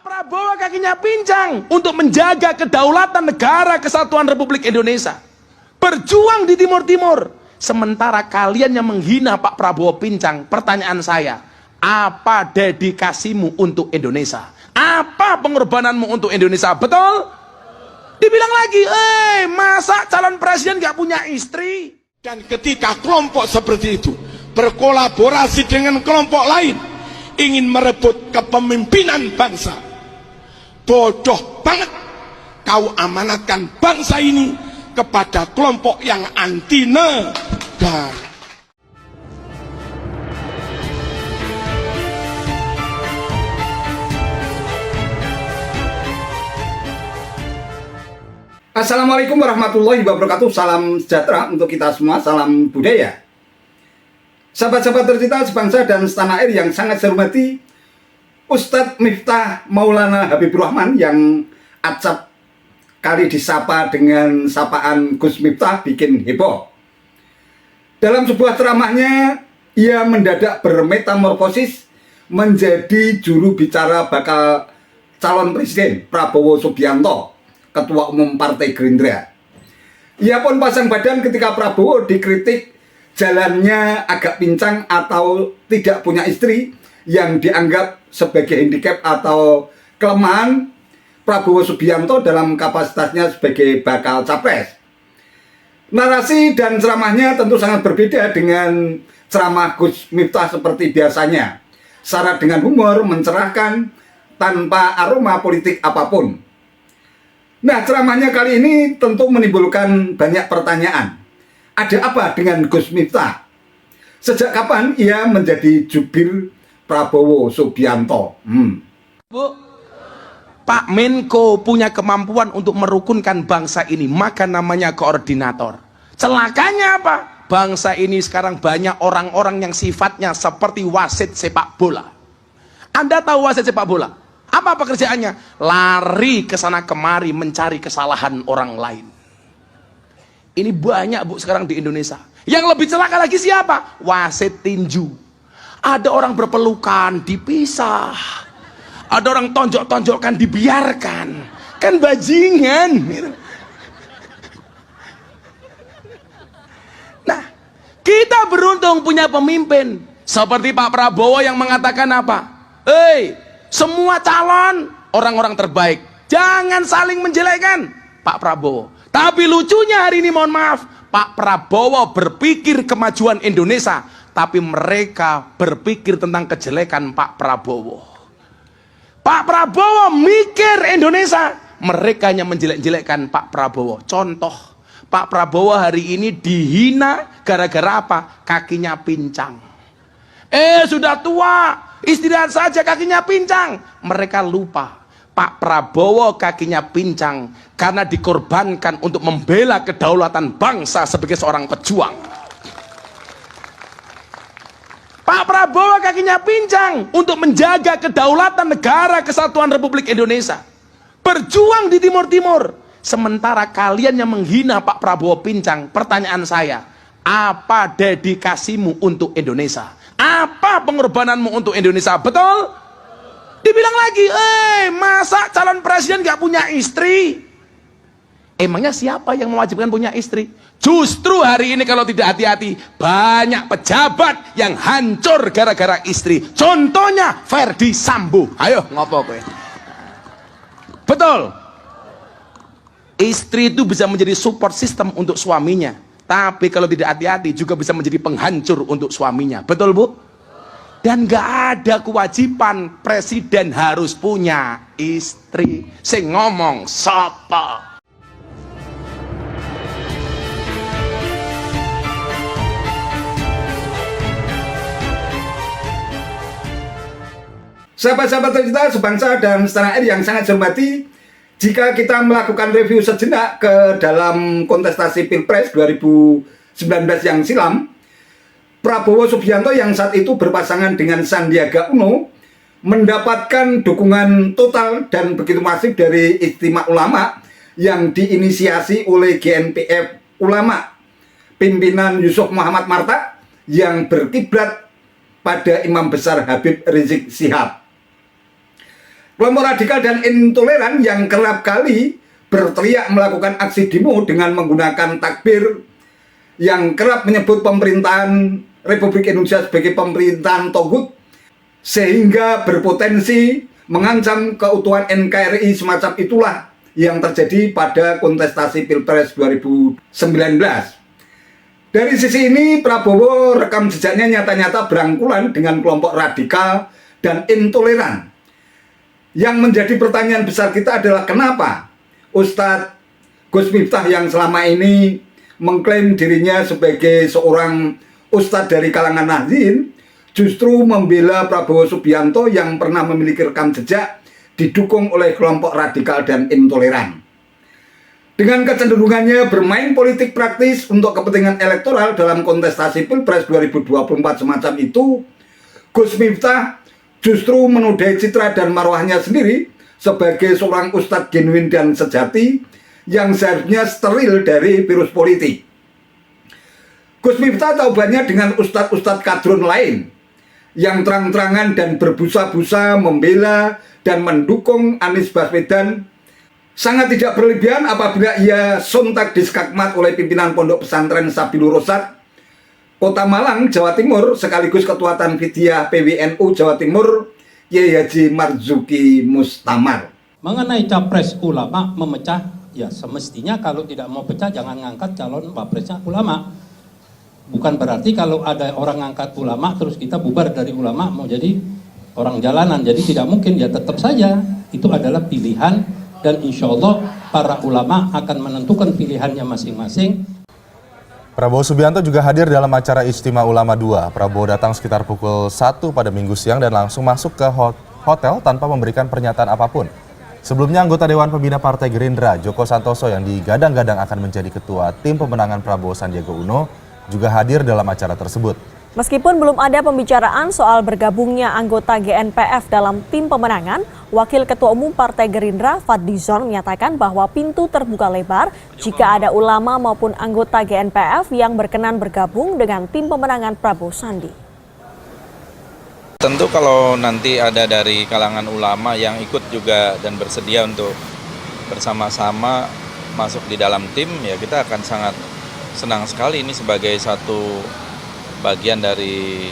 Prabowo kakinya pincang untuk menjaga kedaulatan negara kesatuan Republik Indonesia. Berjuang di Timur-Timur. Sementara kalian yang menghina Pak Prabowo pincang. Pertanyaan saya, apa dedikasimu untuk Indonesia? Apa pengorbananmu untuk Indonesia? Betul? Dibilang lagi, masa calon presiden gak punya istri? Dan ketika kelompok seperti itu berkolaborasi dengan kelompok lain ingin merebut kepemimpinan bangsa, bodoh banget kau amanatkan bangsa ini kepada kelompok yang anti negara. Assalamualaikum warahmatullahi wabarakatuh. Salam sejahtera untuk kita semua, salam budaya. Sahabat-sahabat tercinta sebangsa dan setanah air yang sangat saya hormati, Ustadz Miftah Maulana Habibur Rahman yang acap kali disapa dengan sapaan Gus Miftah bikin heboh. Dalam sebuah ceramahnya, ia mendadak bermetamorfosis menjadi juru bicara bakal calon presiden Prabowo Subianto, Ketua Umum Partai Gerindra. Ia pun pasang badan ketika Prabowo dikritik jalannya agak pincang atau tidak punya istri yang dianggap sebagai handicap atau kelemahan Prabowo Subianto dalam kapasitasnya sebagai bakal capres. Narasi dan ceramahnya tentu sangat berbeda dengan ceramah Gus Miftah seperti biasanya. Syarat dengan humor, mencerahkan, tanpa aroma politik apapun. Nah, ceramahnya kali ini tentu menimbulkan banyak pertanyaan. Ada apa dengan Gus Miftah? Sejak kapan ia menjadi jubir Prabowo Subianto? Bu, Pak Menko punya kemampuan untuk merukunkan bangsa ini, maka namanya koordinator. Celakanya apa? Bangsa ini sekarang banyak orang-orang yang sifatnya seperti wasit sepak bola. Anda tahu wasit sepak bola? Apa pekerjaannya? Lari ke sana kemari mencari kesalahan orang lain. Ini banyak bu sekarang di Indonesia. Yang lebih celaka lagi siapa? Wasit tinju. Ada orang berpelukan dipisah. Ada orang tonjok-tonjokkan dibiarkan. Kan bajingan. Nah, kita beruntung punya pemimpin seperti Pak Prabowo yang mengatakan apa? Semua calon orang-orang terbaik, jangan saling menjelekkan Pak Prabowo. Tapi lucunya hari ini, mohon maaf, Pak Prabowo berpikir kemajuan Indonesia, tapi mereka berpikir tentang kejelekan Pak Prabowo. Pak Prabowo mikir Indonesia, mereka yang menjelek-jelekkan Pak Prabowo. Contoh, Pak Prabowo hari ini dihina gara-gara apa? Kakinya pincang. Sudah tua, istirahat saja, kakinya pincang. Mereka lupa Pak Prabowo kakinya pincang karena dikorbankan untuk membela kedaulatan bangsa sebagai seorang pejuang. Pak Prabowo kakinya pincang untuk menjaga kedaulatan negara kesatuan Republik Indonesia. Berjuang di Timur-Timur. Sementara kalian yang menghina Pak Prabowo pincang. Pertanyaan saya, apa dedikasimu untuk Indonesia? Apa pengorbananmu untuk Indonesia? Betul? Dibilang lagi, masa calon presiden gak punya istri? Emangnya siapa yang mewajibkan punya istri? Justru hari ini kalau tidak hati-hati, banyak pejabat yang hancur gara-gara istri. Contohnya Ferdi Sambo. Ayo ngopo kowe? Betul? Istri itu bisa menjadi support system untuk suaminya. Tapi kalau tidak hati-hati juga bisa menjadi penghancur untuk suaminya. Betul bu? Dan gak ada kewajiban presiden harus punya istri. Sing ngomong sapa? Sahabat-sahabat tercinta sebangsa dan setanah air yang sangat saya hormati, jika kita melakukan review sejenak ke dalam kontestasi Pilpres 2019 yang silam, Prabowo Subianto yang saat itu berpasangan dengan Sandiaga Uno mendapatkan dukungan total dan begitu masif dari Ijtima Ulama yang diinisiasi oleh GNPF Ulama, pimpinan Yusuf Muhammad Marta yang berkiblat pada Imam Besar Habib Rizik Syihab. Kelompok radikal dan intoleran yang kerap kali berteriak melakukan aksi demo dengan menggunakan takbir yang kerap menyebut pemerintahan Republik Indonesia sebagai pemerintahan togut sehingga berpotensi mengancam keutuhan NKRI, semacam itulah yang terjadi pada kontestasi Pilpres 2019. Dari sisi ini, Prabowo rekam jejaknya nyata-nyata berangkulan dengan kelompok radikal dan intoleran. Yang menjadi pertanyaan besar kita adalah kenapa Ustadz Gus Miftah yang selama ini mengklaim dirinya sebagai seorang ustadz dari kalangan Nahdien justru membela Prabowo Subianto yang pernah memiliki rekam jejak didukung oleh kelompok radikal dan intoleran. Dengan kecenderungannya bermain politik praktis untuk kepentingan elektoral dalam kontestasi Pilpres 2024 semacam itu, Gus Miftah justru menodai citra dan marwahnya sendiri sebagai seorang ustadz genuin dan sejati yang seharusnya steril dari virus politik. Gus Miftah tahu banyak dengan ustadz-ustadz kadrun lain yang terang-terangan dan berbusa-busa membela dan mendukung Anies Baswedan. Sangat tidak berlebihan apabila ia sontak diskakmat oleh pimpinan Pondok Pesantren Sabilur Rosyad Kota Malang, Jawa Timur, sekaligus Ketua Tanfidiyah PWNU Jawa Timur, Kiai Haji Marzuki Mustamar. Mengenai capres ulama memecah, ya semestinya kalau tidak mau pecah jangan ngangkat calon wapresnya ulama. Bukan berarti kalau ada orang ngangkat ulama terus kita bubar dari ulama mau jadi orang jalanan. Jadi tidak mungkin, ya tetap saja itu adalah pilihan dan insya Allah para ulama akan menentukan pilihannya masing-masing. Prabowo Subianto juga hadir dalam acara Ijtima Ulama 2. Prabowo datang sekitar pukul 1 pada Minggu siang dan langsung masuk ke hotel tanpa memberikan pernyataan apapun. Sebelumnya anggota Dewan Pembina Partai Gerindra, Joko Santoso yang digadang-gadang akan menjadi ketua tim pemenangan Prabowo Sandiaga Uno juga hadir dalam acara tersebut. Meskipun belum ada pembicaraan soal bergabungnya anggota GNPF dalam tim pemenangan, Wakil Ketua Umum Partai Gerindra Fadlizon menyatakan bahwa pintu terbuka lebar jika ada ulama maupun anggota GNPF yang berkenan bergabung dengan tim pemenangan Prabowo Sandi. Tentu kalau nanti ada dari kalangan ulama yang ikut juga dan bersedia untuk bersama-sama masuk di dalam tim, ya kita akan sangat senang sekali. Ini sebagai satu bagian dari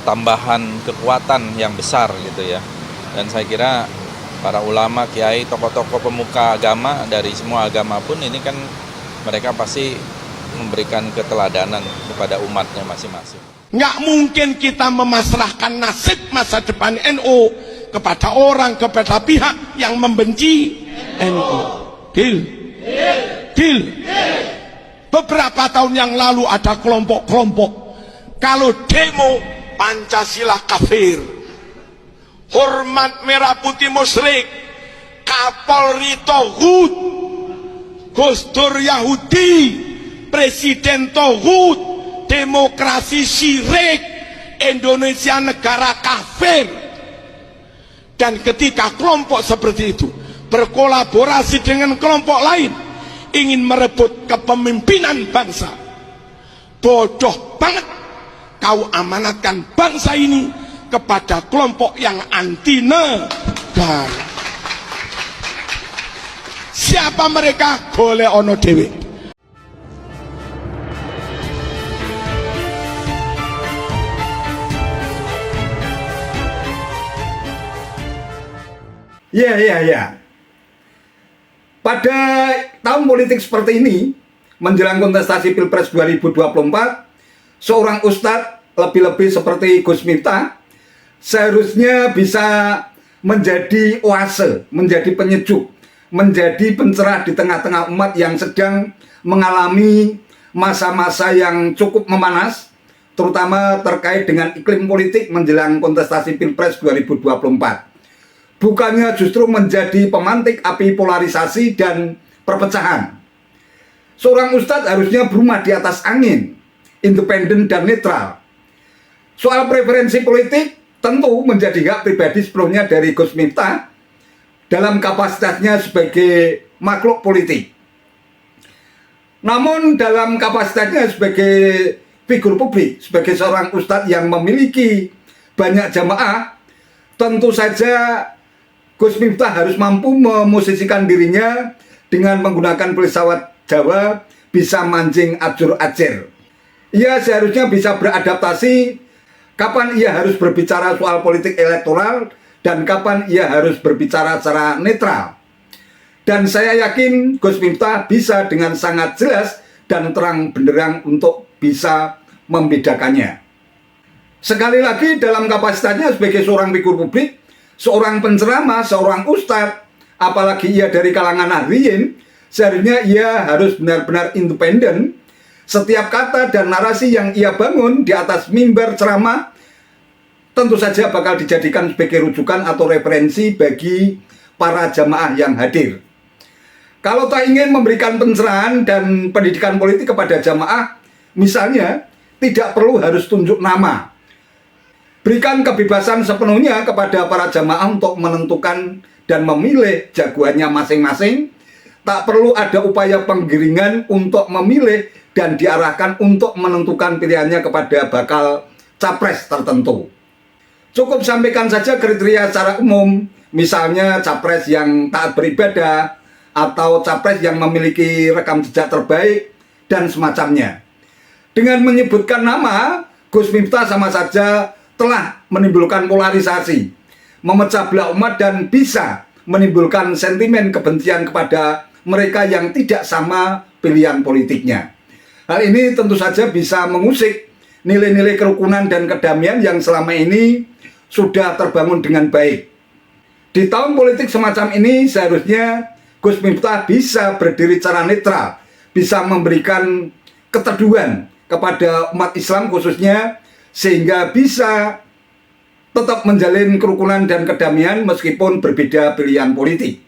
tambahan kekuatan yang besar gitu ya. Dan saya kira para ulama, kiai, tokoh-tokoh pemuka agama dari semua agama pun ini kan mereka pasti memberikan keteladanan kepada umatnya masing-masing. Nggak mungkin kita memasrahkan nasib masa depan NU kepada orang, kepada pihak yang membenci NU. Deal? Deal? Beberapa tahun yang lalu ada kelompok-kelompok kalau demo Pancasila kafir, hormat merah putih musyrik, Kapolri tohut, Gus Dur Yahudi, Presiden tohut, demokrasi syirik, Indonesia negara kafir. Dan ketika kelompok seperti itu berkolaborasi dengan kelompok lain ingin merebut kepemimpinan bangsa, bodoh banget kau amanatkan bangsa ini kepada kelompok yang anti negara. Siapa mereka? Boleh ono dewe. Ya. Pada tahun politik seperti ini, menjelang kontestasi Pilpres 2024, seorang ustadz, lebih-lebih seperti Gus Miftah, seharusnya bisa menjadi oase, menjadi penyejuk, menjadi pencerah di tengah-tengah umat yang sedang mengalami masa-masa yang cukup memanas, terutama terkait dengan iklim politik menjelang kontestasi Pilpres 2024. Bukannya justru menjadi pemantik api polarisasi dan perpecahan. Seorang ustadz harusnya berumah di atas angin, independen dan netral. Soal preferensi politik tentu menjadi hak pribadi sepenuhnya dari Gus Miftah dalam kapasitasnya sebagai makhluk politik. Namun dalam kapasitasnya sebagai figur publik, sebagai seorang ustadz yang memiliki banyak jamaah, tentu saja Gus Miftah harus mampu memosisikan dirinya dengan menggunakan pesawat Jawa bisa mancing ajur-ajir. Ia seharusnya bisa beradaptasi kapan ia harus berbicara soal politik elektoral dan kapan ia harus berbicara secara netral. Dan saya yakin Gus Miftah bisa dengan sangat jelas dan terang benderang untuk bisa membedakannya. Sekali lagi dalam kapasitasnya sebagai seorang figur publik, seorang penceramah, seorang ustadz, apalagi ia dari kalangan nahdiyin, seharusnya ia harus benar-benar independen. Setiap kata dan narasi yang ia bangun di atas mimbar ceramah tentu saja bakal dijadikan sebagai rujukan atau referensi bagi para jamaah yang hadir. Kalau tak ingin memberikan pencerahan dan pendidikan politik kepada jamaah, misalnya tidak perlu harus tunjuk nama. Berikan kebebasan sepenuhnya kepada para jamaah untuk menentukan dan memilih jagoannya masing-masing. Tak perlu ada upaya penggiringan untuk memilih dan diarahkan untuk menentukan pilihannya kepada bakal capres tertentu. Cukup sampaikan saja kriteria secara umum, misalnya capres yang taat beribadah, atau capres yang memiliki rekam jejak terbaik, dan semacamnya. Dengan menyebutkan nama, Gus Miftah sama saja telah menimbulkan polarisasi, memecah belah umat dan bisa menimbulkan sentimen kebencian kepada mereka yang tidak sama pilihan politiknya. Hal ini tentu saja bisa mengusik nilai-nilai kerukunan dan kedamaian yang selama ini sudah terbangun dengan baik. Di tahun politik semacam ini seharusnya Gus Miftah bisa berdiri secara netral, bisa memberikan keteduhan kepada umat Islam khususnya, sehingga bisa tetap menjalin kerukunan dan kedamaian meskipun berbeda pilihan politik.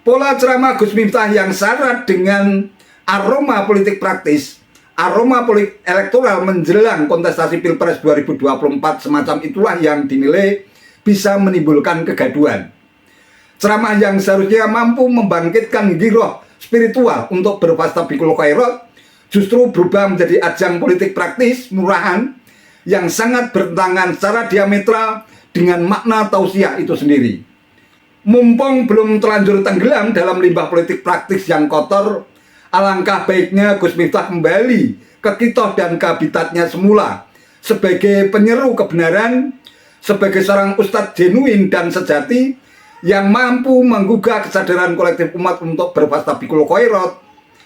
Pola ceramah Gus Miftah yang syarat dengan aroma politik praktis, aroma politik elektoral menjelang kontestasi Pilpres 2024 semacam itulah yang dinilai bisa menimbulkan kegaduhan. Ceramah yang seharusnya mampu membangkitkan giroh spiritual untuk berfastabiqul khairat justru berubah menjadi ajang politik praktis murahan yang sangat bertentangan secara diametral dengan makna tausiah itu sendiri. Mumpung belum terlanjur tenggelam dalam limbah politik praktis yang kotor, alangkah baiknya Gus Miftah kembali ke kitoh dan ke habitatnya semula sebagai penyeru kebenaran, sebagai seorang ustadz genuin dan sejati yang mampu menggugah kesadaran kolektif umat untuk berfastabiqul khairat,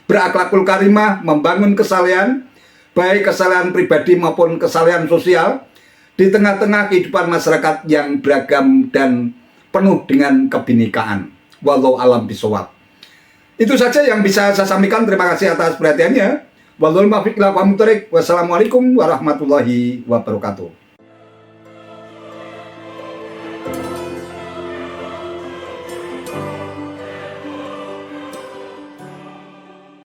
berakhlakul karimah, membangun kesalehan, baik kesalahan pribadi maupun kesalahan sosial di tengah-tengah kehidupan masyarakat yang beragam dan penuh dengan kebinekaan. Wallahu alam bisawab. Itu saja yang bisa saya sampaikan. Terima kasih atas perhatiannya. Wassalamualaikum warahmatullahi wabarakatuh.